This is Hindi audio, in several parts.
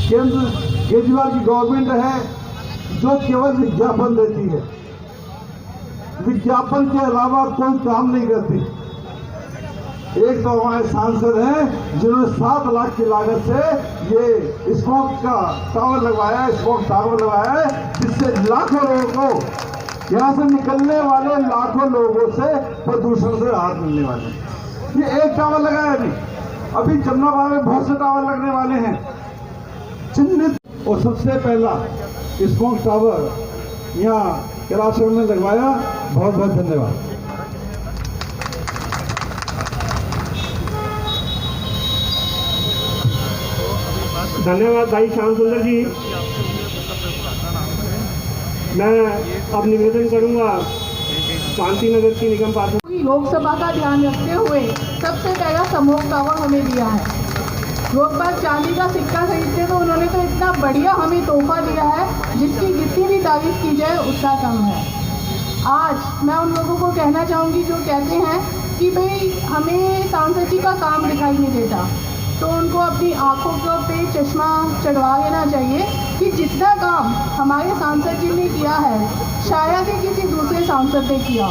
केंद्र केजरीवाल की गवर्नमेंट है जो केवल विज्ञापन देती है, विज्ञापन के अलावा कोई काम नहीं करती। एक तो हमारे सांसद हैं जिन्होंने 7 लाख की लागत से ये स्मोक का टावर लगवाया है, स्मोक टावर लगाया है, जिससे लाखों लोगों को यहाँ से निकलने वाले लाखों लोगों से प्रदूषण से राहत मिलने वाली। ये एक टावर लगाया अभी जमनाबाद में बहुत से टावर लगने वाले हैं चिन्हित, और सबसे पहला स्मोक टावर यहाँ कैलाश में लगवाया। बहुत बहुत धन्यवाद। धन्यवाद भाई श्याम सुंदर जी। मैं अब निवेदन करूंगा शांति नगर की निगम पार्षद। लोकसभा का ध्यान रखते हुए सबसे पहला स्मोक टावर हमें दिया है। लोग बात चांदी का सिक्का खरीदते तो उन्होंने तो इतना बढ़िया हमें तोहफा दिया है जिसकी जितनी भी तारीफ की जाए उतना कम है। आज मैं उन लोगों को कहना चाहूँगी जो कहते हैं कि भाई हमें सांसद जी का काम दिखाई नहीं देता, तो उनको अपनी आंखों के पे चश्मा चढ़वा लेना चाहिए कि जितना काम हमारे सांसद जी ने किया है शायद ही किसी दूसरे सांसद ने किया।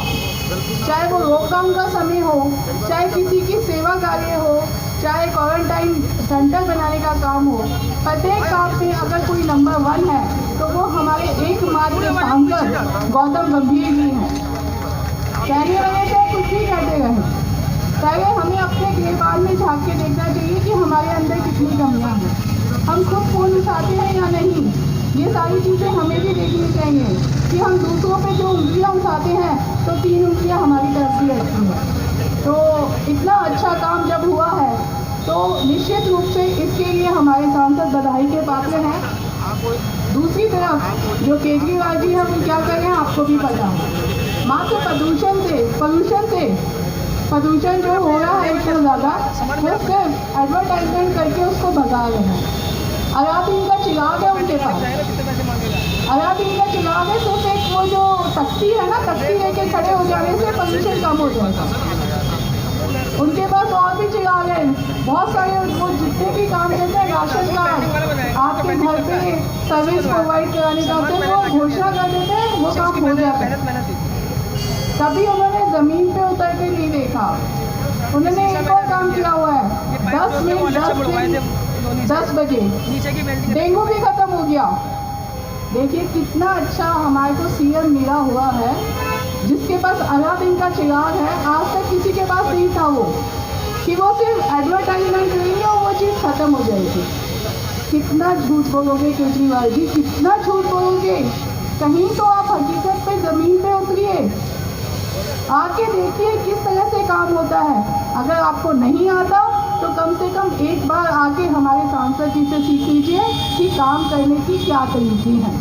चाहे वो लॉकडाउन का समय हो, चाहे किसी की सेवा कार्य हो, चाहे क्वारंटाइन सेंटर बनाने का काम हो, प्रत्येक काम में अगर कोई नंबर 1 है तो वो हमारे एकमात्र सांसद गौतम गंभीर जी हैं। कहने लगे चाहे कुछ भी कहते रहे, पहले हमें अपने गिरबान में झांक के देखना चाहिए कि हमारे अंदर कितनी कमियां हैं, हम खुद फोन उठाते हैं या नहीं। ये सारी चीज़ें हमें भी देखनी चाहिए कि हम दूसरों पे जो उंगलियां उठाते हैं तो 3 उंगलियां हमारी तरफ भी रहती हैं। तो इतना अच्छा काम जब हुआ है तो निश्चित रूप से इसके लिए हमारे सांसद बधाई के पात्र हैं। दूसरी तरफ जो केजरीवाल जी हैं वो क्या कर रहे हैं आपको भी पता है। मात्र प्रदूषण जो हो रहा है इतना ज़्यादा, वो सिर्फ एडवर्टाइजमेंट करके उसको भगा रहे हैं। अलादीन का चिराग है उनके पास, अलादीन का चिराग है, सिर्फ एक वो जो तख्ती है ना, तख्ती लेके खड़े हो जाने से प्रदूषण कम हो जाएगा। उनके पास और भी चिराग है बहुत सारे, वो जितने भी काम करते हैं, राशन कार्ड आपके घर पे सर्विस प्रोवाइड कराने का होते हैं, वो घोषणा कर देते हैं, वो काम हो जाता है। तभी उन्होंने ज़मीन पे उतर के नहीं देखा। उन्होंने एक और काम किया हुआ है, 10 मिनट 10 बजे डेंगू भी खत्म हो गया। देखिए कितना अच्छा हमारे को सीएम मिला हुआ है जिसके पास अलादीन का चिराग है। आज तक किसी के पास नहीं था वो, कि वो सिर्फ एडवर्टाइजमेंट करेंगे और वो चीज़ खत्म हो जाएगी। कितना झूठ बोलोगे केजरीवाल जी, कितना झूठ बोलोगे। कहीं तो आप हकीकत पे ज़मीन पे उतरिए, आके देखिए किस तरह से काम होता है। अगर आपको नहीं आता तो कम से कम एक बार आके हमारे सांसद जी से सीख लीजिए कि काम करने की क्या तरीके हैं।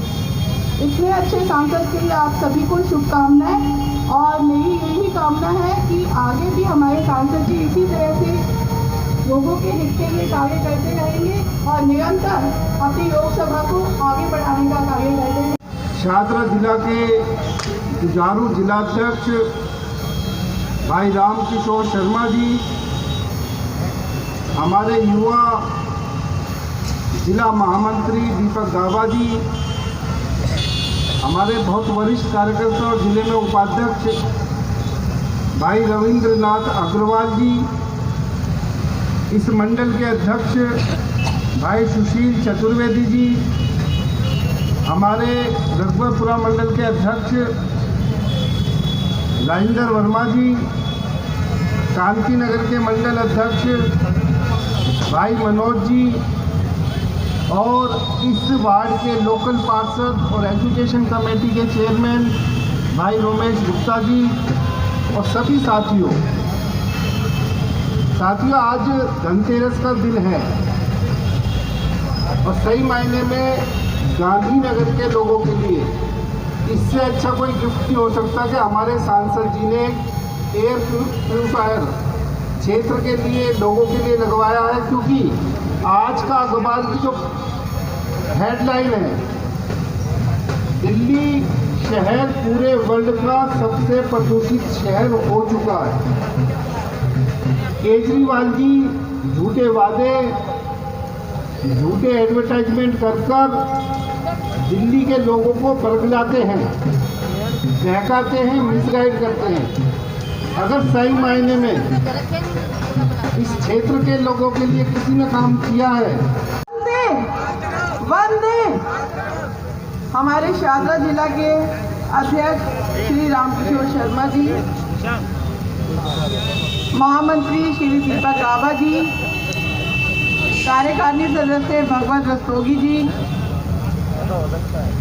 इतने अच्छे सांसद के लिए आप सभी को शुभकामनाएं, और मेरी यही कामना है कि आगे भी हमारे सांसद जी इसी तरह से लोगों के हित के लिए कार्य करते रहेंगे और निरंतर अपनी लोकसभा को आगे बढ़ाने का कार्य करते रहेंगे। शाहदरा जिला के जुझारू जिलाध्यक्ष भाई रामकिशोर शर्मा जी, हमारे युवा जिला महामंत्री दीपक गाबा जी, हमारे बहुत वरिष्ठ कार्यकर्ता और जिले में उपाध्यक्ष भाई रविंद्रनाथ अग्रवाल जी, इस मंडल के अध्यक्ष भाई सुशील चतुर्वेदी जी, हमारे रघुवरपुरा मंडल के अध्यक्ष राजेंद्र वर्मा जी, कांती नगर के मंडल अध्यक्ष भाई मनोज जी, और इस वार्ड के लोकल पार्षद और एजुकेशन कमेटी के चेयरमैन भाई रोमेश गुप्ता जी, और सभी साथियों, आज धनतेरस का दिन है और सही मायने में गांधीनगर के लोगों के लिए इससे अच्छा कोई गिफ्ट नहीं हो सकता कि हमारे सांसद जी ने एयर प्यूरिफायर क्षेत्र के लिए लोगों के लिए लगवाया है। क्योंकि आज का अखबार की जो हेडलाइन है, दिल्ली शहर पूरे वर्ल्ड का सबसे प्रदूषित शहर हो चुका है। केजरीवाल जी झूठे वादे, झूठे एडवर्टाइजमेंट कर दिल्ली के लोगों को बरगलाते हैं, बहकाते हैं, मिसगाइड करते हैं। अगर सही मायने में इस क्षेत्र के लोगों के लिए किसी ने काम किया है, वंदे हमारे शारदा जिला के अध्यक्ष श्री रामकिशोर शर्मा जी, महामंत्री श्री दीपक रावत जी, कार्यकारिणी सदस्य भगवत रस्तोगी जी,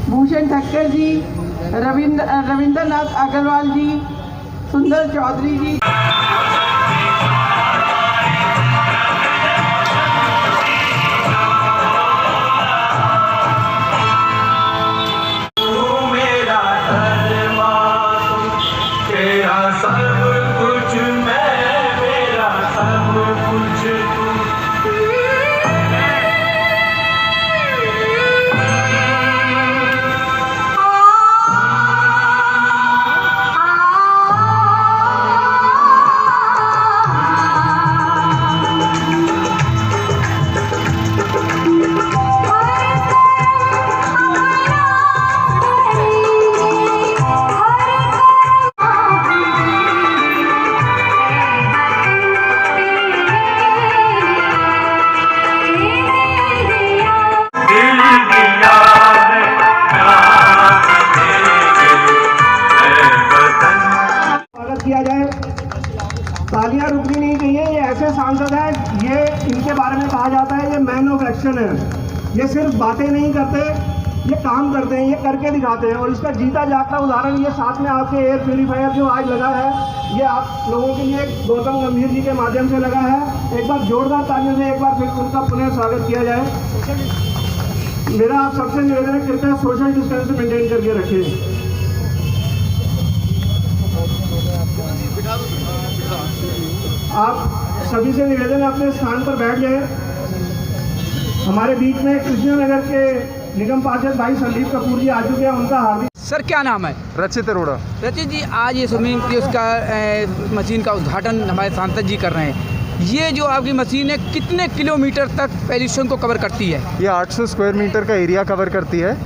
भूषण ठक्कर जी, रविंद्रनाथ अग्रवाल जी, सुंदर चौधरी जी। किया जाए, तालियां रुकनी नहीं चाहिए। ये ऐसे सांसद हैं, ये इनके बारे में कहा जाता है ये मैन ऑफ एक्शन है। ये सिर्फ बातें नहीं करते, ये काम करते हैं, ये करके दिखाते हैं। और इसका जीता जागता उदाहरण ये साथ में आपके एयर प्यूरीफायर जो आज लगा है, ये आप लोगों के लिए गौतम गंभीर जी के माध्यम से लगा है। एक बार जोरदार तालियों से एक बार फिर उनका पुनः स्वागत किया जाए। मेरा आप सबसे निवेदन है, कृपया सोशल डिस्टेंस मेंटेन करके रखें। आप सभी से निवेदन है अपने स्थान पर बैठ जाए। हमारे बीच में कृष्णनगर के निगम पार्षद भाई संदीप कपूर जी आ चुके हैं, उनका हार्दिक। सर क्या नाम है? रचित अरोड़ा। रचित जी, आज ये स्विमिंग उसका मशीन का उद्घाटन हमारे सांसद जी कर रहे हैं। ये जो आपकी मशीन है कितने किलोमीटर तक पॉल्यूशन को कवर करती है? ये 800 स्क्वायर मीटर का एरिया कवर करती है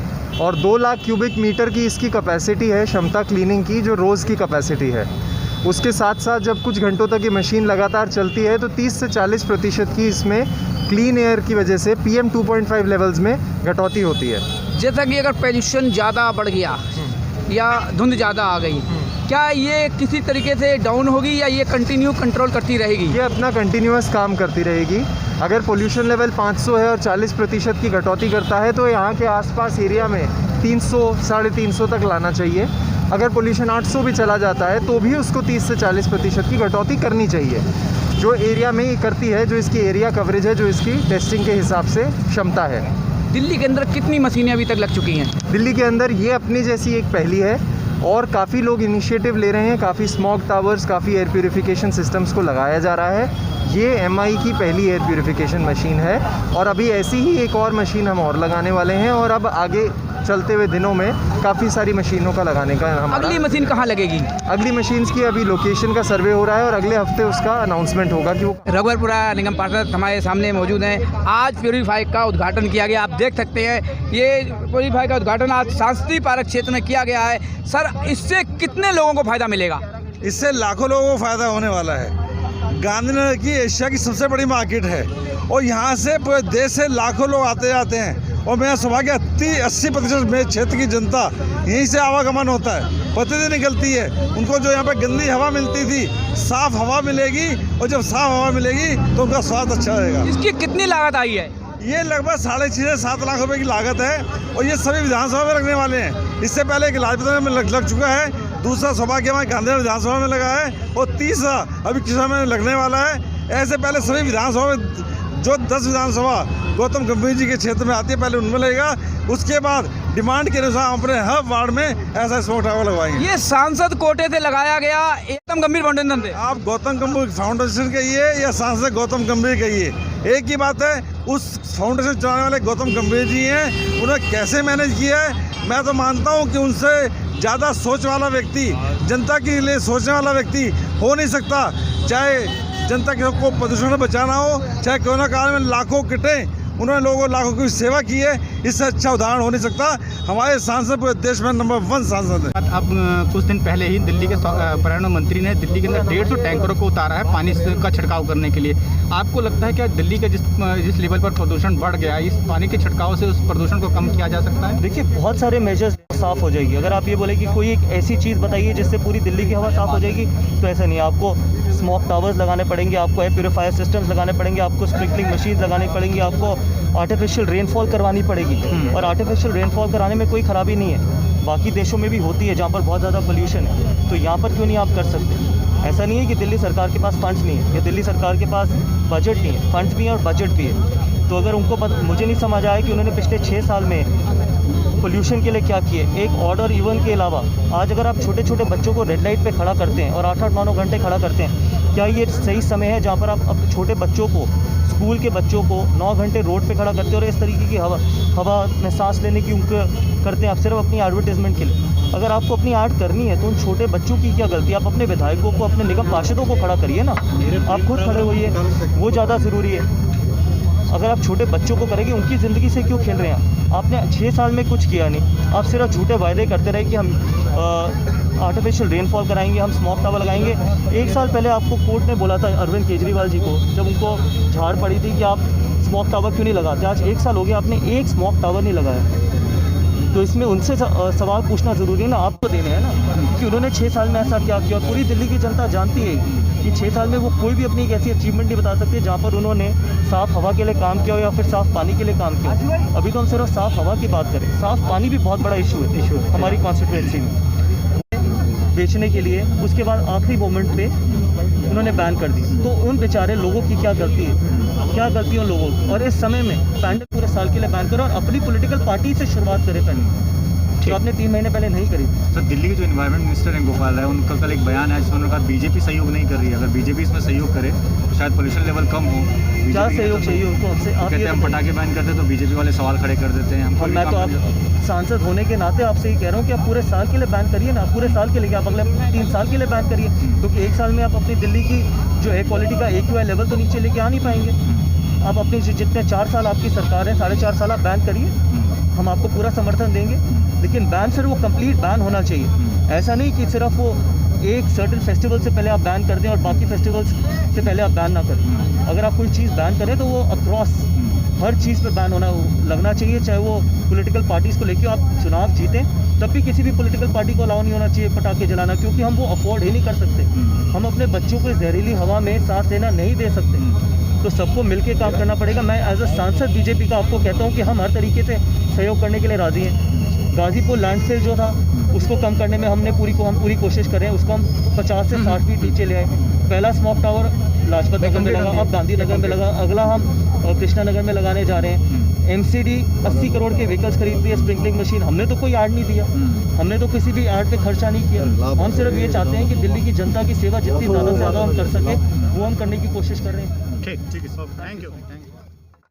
और 2 लाख क्यूबिक मीटर की इसकी कैपेसिटी है, क्षमता क्लीनिंग की, जो रोज़ की कैपेसिटी है। उसके साथ साथ जब कुछ घंटों तक ये मशीन लगातार चलती है तो 30 से 40% की इसमें क्लीन एयर की वजह से PM 2.5 लेवल्स में कटौती होती है। जैसा कि अगर पॉल्यूशन ज़्यादा बढ़ गया या धुंध ज़्यादा आ गई, क्या ये किसी तरीके से डाउन होगी या ये कंटिन्यू कंट्रोल करती रहेगी? ये अपना कंटिन्यूअस काम करती रहेगी। अगर पोल्यूशन लेवल 500 है और 40% की कटौती करता है तो यहाँ के आसपास एरिया में 300 350 तक लाना चाहिए। अगर पोल्यूशन 800 भी चला जाता है तो भी उसको 30 से 40% की कटौती करनी चाहिए, जो एरिया में ये करती है, जो इसकी एरिया कवरेज है, जो इसकी टेस्टिंग के हिसाब से क्षमता है। दिल्ली के अंदर कितनी मशीनें अभी तक लग चुकी हैं? दिल्ली के अंदर ये अपनी जैसी एक पहली है और काफ़ी लोग इनिशिएटिव ले रहे हैं। काफ़ी स्मॉग टावर्स, काफ़ी एयर प्यूरिफिकेशन सिस्टम्स को लगाया जा रहा है। ये MI की पहली एयर प्यूरिफिकेशन मशीन है और अभी ऐसी ही एक और मशीन हम और लगाने वाले हैं और अब आगे चलते हुए दिनों में काफ़ी सारी मशीनों का लगाने का हमारा। अगली मशीन कहाँ लगेगी? अगली मशीन्स की अभी लोकेशन का सर्वे हो रहा है और अगले हफ्ते उसका अनाउंसमेंट होगा कि वो। रघुवरपुरा निगम पार्षद हमारे सामने मौजूद हैं। आज प्यूरीफाई का उद्घाटन किया गया, आप देख सकते हैं ये प्यूरीफाई का उद्घाटन आज सांस्कृति पार्क क्षेत्र में किया गया है। सर, इससे कितने लोगों को फायदा मिलेगा? इससे लाखों लोगों को फायदा होने वाला है। गांधीनगर की एशिया की सबसे बड़ी मार्केट है और यहाँ से पूरे देश से लाखों लोग आते जाते हैं और मेरा सौभाग्य 80% मेरे क्षेत्र की जनता यहीं से आवागमन होता है, प्रतिदिन निकलती है। उनको जो यहाँ पे गंदी हवा मिलती थी, साफ हवा मिलेगी और जब साफ हवा मिलेगी तो उनका स्वास्थ्य अच्छा रहेगा। इसकी कितनी लागत आई है? ये लगभग 6.5 से 7 लाख रुपए की लागत है और ये सभी विधानसभा में लगने वाले हैं। इससे पहले एक लाजपत में लग चुका है, दूसरा सौभाग्य हमारे गांधीनगर विधानसभा में लगा है और तीसरा अभी किसान में लगने वाला है। ऐसे पहले सभी विधानसभा में जो 10 विधानसभा गौतम गंभीर जी के क्षेत्र में आती है पहले उनमें लगेगा, उसके बाद डिमांड के अनुसार अपने हर वार्ड में ऐसा स्मोक टावर लगवाएंगे। ये सांसद कोटे से लगाया गया गौतम गंभीर फाउंडेशन से। आप गौतम गंभीर फाउंडेशन कहिए या सांसद गौतम गंभीर कहिए, एक ही बात है। उस फाउंडेशन चलाने वाले गौतम गंभीर जी हैं, उन्होंने कैसे मैनेज किया है मैं तो मानता हूँ कि उनसे ज़्यादा सोच वाला व्यक्ति, जनता के लिए सोचने वाला व्यक्ति हो नहीं सकता। चाहे जनता को प्रदूषण से बचाना हो, चाहे कोरोना काल में लाखों किटें उन्होंने लोगों को लाखों की सेवा की है। इससे अच्छा उदाहरण हो नहीं सकता। हमारे सांसद पूरे देश में नंबर 1 सांसद है। अब कुछ दिन पहले ही दिल्ली के पर्यावरण मंत्री ने दिल्ली के अंदर 150 टैंकरों को उतारा है पानी का छिड़काव करने के लिए। आपको लगता है क्या दिल्ली के जिस लेवल पर प्रदूषण बढ़ गया है, इस पानी के छिड़काव से उस प्रदूषण को कम किया जा सकता है? देखिए, बहुत सारे मेजर्स साफ़ हो जाएगी। अगर आप ये बोले कि कोई एक ऐसी चीज़ बताइए जिससे पूरी दिल्ली की हवा साफ़ हो जाएगी, तो ऐसा नहीं है। आपको स्मोक टावर्स लगाने पड़ेंगे, आपको एयर प्योरीफायर सिस्टम्स लगाने पड़ेंगे, आपको स्प्रिंकलिंग मशीन लगानी पड़ेंगी, आपको आर्टिफिशियल रेनफॉल करवानी पड़ेगी। और आर्टिफिशियल रेनफॉल कराने में कोई ख़राबी नहीं है, बाकी देशों में भी होती है जहाँ पर बहुत ज़्यादा पोल्यूशन है, तो यहाँ पर क्यों नहीं आप कर सकते? ऐसा नहीं है कि दिल्ली सरकार के पास फंड्स नहीं है या दिल्ली सरकार के पास बजट नहीं है। फंड्स भी हैं और बजट भी है। तो अगर उनको मुझे नहीं समझ आया कि उन्होंने पिछले 6 साल में पोल्यूशन के लिए क्या किए। एक ऑड और इवन के अलावा आज अगर आप छोटे छोटे बच्चों को रेड लाइट पे खड़ा करते हैं और 8-8, 9-9 घंटे खड़ा करते हैं, क्या ये सही समय है जहाँ पर आप अपने छोटे बच्चों को, स्कूल के बच्चों को 9 घंटे रोड पे खड़ा करते हैं और इस तरीके की हवा में सांस लेने की उनको करते हैं आप सिर्फ अपनी एडवर्टाइजमेंट के लिए? अगर आपको अपनी आर्ट करनी है तो उन छोटे बच्चों की क्या गलती? आप अपने विधायकों को, अपने निगम पार्षदों को खड़ा करिए ना, आप खुद खड़े होइए, वो ज़्यादा ज़रूरी है। अगर आप छोटे बच्चों को करेंगे, उनकी ज़िंदगी से क्यों खेल रहे हैं? आपने 6 साल में कुछ किया नहीं, आप सिर्फ झूठे वायदे करते रहे कि हम आर्टिफिशियल रेनफॉल कराएंगे, हम स्मोक टावर लगाएंगे। 1 साल पहले आपको कोर्ट ने बोला था अरविंद केजरीवाल जी को, जब उनको झाड़ पड़ी थी कि आप स्मोक टावर क्यों नहीं लगाते। आज 1 साल हो गया, आपने एक स्मोक टावर नहीं लगाया। तो इसमें उनसे सवाल पूछना ज़रूरी है ना, आपको देने हैं ना कि उन्होंने 6 साल में ऐसा क्या किया। और पूरी दिल्ली की जनता जानती है कि 6 साल में वो कोई भी अपनी एक ऐसी अचीवमेंट नहीं बता सकती जहाँ पर उन्होंने साफ़ हवा के लिए काम किया हो या फिर साफ़ पानी के लिए काम किया। अभी तो हम सिर्फ साफ़ हवा की बात करें, साफ़ पानी भी बहुत बड़ा इशू है हमारी कॉन्स्टिट्यूएंसी में बेचने के लिए। उसके बाद आखिरी मोमेंट पे उन्होंने बैन कर दी। तो उन बेचारे लोगों की क्या गलती है, क्या गलती है उन लोगों की? और इस समय में पैंडल पूरे साल के लिए बैन करो और अपनी पॉलिटिकल पार्टी से शुरुआत करें पहले, जो आपने 3 महीने पहले नहीं करी। सर, दिल्ली के जो एनवायरनमेंट मिनिस्टर हैं गोपाल राय, उनका कल एक बयान है जिसमें उन्होंने कहा बीजेपी सहयोग नहीं कर रही है। अगर बीजेपी इसमें सहयोग करे तो शायद पोल्यूशन लेवल कम हो। क्या सहयोग चाहिए उनको हमसे? आप कहते हैं हम पटाखे बैन करते तो बीजेपी वाले सवाल खड़े कर देते हैं हम। मैं तो आप सांसद होने के नाते आपसे ही कह रहा हूँ कि आप पूरे साल के लिए बैन करिए ना, पूरे साल के लिए, आप अगले 3 साल के लिए बैन करिए, क्योंकि 1 साल में आप अपनी दिल्ली की जो एयर क्वालिटी का AQI लेवल तो नीचे लेके आ नहीं पाएंगे। आप अपनी जितने 4 साल आपकी सरकार है, 4.5 साल आप बैन करिए, हम आपको पूरा समर्थन देंगे। लेकिन बैन सिर्फ वो कंप्लीट बैन होना चाहिए। ऐसा नहीं कि सिर्फ वो एक सर्टेन फेस्टिवल से पहले आप बैन कर दें और बाकी फेस्टिवल्स से पहले आप बैन ना करें। अगर आप कोई चीज़ बैन करें तो वो अक्रॉस हर चीज़ पे बैन लगना चाहिए, चाहे वो पॉलिटिकल पार्टीज़ को लेके आप चुनाव जीतें, तब भी किसी भी पॉलिटिकल पार्टी को अलाउ नहीं होना चाहिए पटाखे जलाना, क्योंकि हम वो अफोर्ड ही नहीं कर सकते। हम अपने बच्चों को जहरीली हवा में सांस लेना नहीं दे सकते। तो सबको मिलके काम करना पड़ेगा। मैं एज अ सांसद बीजेपी का आपको कहता हूँ कि हम हर तरीके से सहयोग करने के लिए राज़ी हैं। गाज़ीपुर लैंडफिल जो था उसको कम करने में हम पूरी कोशिश कर रहे हैं। उसको हम 50 से 60 फीट नीचे ले आए। पहला स्मोक टावर लाजपत नगर में लगा, अब गांधीनगर में लगा, अगला हम कृष्णा नगर में लगाने जा रहे हैं। MCD 80 करोड़ के व्हीकल्स खरीदती है, स्प्रिंकलिंग मशीन। हमने तो कोई ऐड नहीं दिया, हमने तो किसी भी ऐड पे खर्चा नहीं किया। हम सिर्फ ये चाहते हैं कि दिल्ली की जनता की सेवा जितनी ज़्यादा से ज़्यादा हम कर सकें वो हम करने की कोशिश कर रहे हैं। ठीक है, थैंक यू।